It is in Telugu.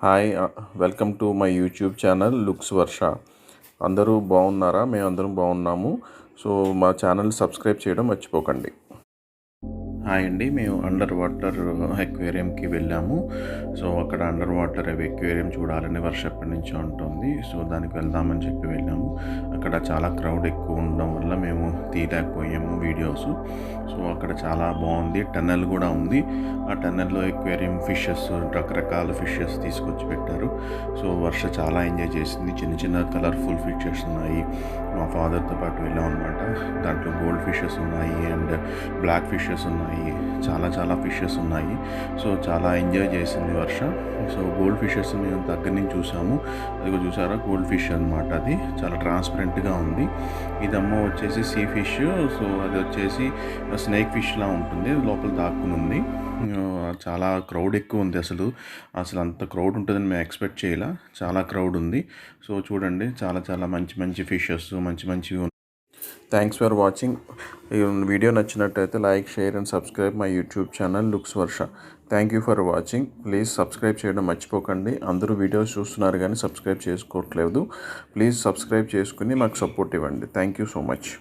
Hi welcome to my YouTube channel looks Varsha. అందరూ బాగున్నారా? మేము అందరం బాగున్నాము. సో మా ఛానల్ సబ్స్క్రైబ్ చేయడం మర్చిపోకండి. హాయ్ అండి, మేము అండర్ వాటర్ ఎక్వేరియంకి వెళ్ళాము. సో అక్కడ అండర్ వాటర్ ఎక్వేరియం చూడాలని వర్ష ఎప్పటి నుంచో ఉంటుంది. సో దానికి వెళ్దామని చెప్పి వెళ్ళాము. అక్కడ చాలా క్రౌడ్ ఎక్కువ ఉండడం వల్ల మేము తీయలేకపోయాము వీడియోస్. సో అక్కడ చాలా బాగుంది, టన్నెల్ కూడా ఉంది. ఆ టన్నెల్లో ఎక్వేరియం ఫిషెస్, రకరకాల ఫిషెస్ తీసుకొచ్చి పెట్టారు. సో వర్ష చాలా ఎంజాయ్ చేసింది. చిన్న చిన్న కలర్ఫుల్ ఫిషెస్ ఉన్నాయి. మా ఫాదర్తో పాటు వెళ్ళాం అనమాట. దాంట్లో గోల్డ్ ఫిషెస్ ఉన్నాయి అండ్ బ్లాక్ ఫిషెస్ ఉన్నాయి. చాలా ఫిషెస్ ఉన్నాయి. సో చాలా ఎంజాయ్ చేసింది వర్ష. సో గోల్డ్ ఫిషెస్ మేము దగ్గర నుంచి చూసాము. అది చూసారా, గోల్డ్ ఫిష్ అనమాట. అది చాలా ట్రాన్స్పరెంట్గా ఉంది. ఇదమ్మో వచ్చేసి సీ ఫిష్. సో అది వచ్చేసి స్నేక్ ఫిష్లా ఉంటుంది, లోపల దాక్కుని ఉంది. చాలా క్రౌడ్ ఎక్కువ ఉంది. అసలు అంత క్రౌడ్ ఉంటుందని మేము ఎక్స్పెక్ట్ చేయాల. చాలా క్రౌడ్ ఉంది. సో చూడండి, చాలా మంచి ఫిషెస్ మంచివి. Thanks for watching. ఈ వీడియో నచ్చినట్టయితే like, share and subscribe my YouTube channel looks Varsha. Thank you for watching. Please subscribe చేయడం మర్చిపోకండి. అందరూ వీడియోస్ చూస్తున్నారు కానీ సబ్స్క్రైబ్ చేసుకోవట్లేదు. ప్లీజ్ సబ్స్క్రైబ్ చేసుకుని మాకు సపోర్ట్ ఇవ్వండి. Thank you so much.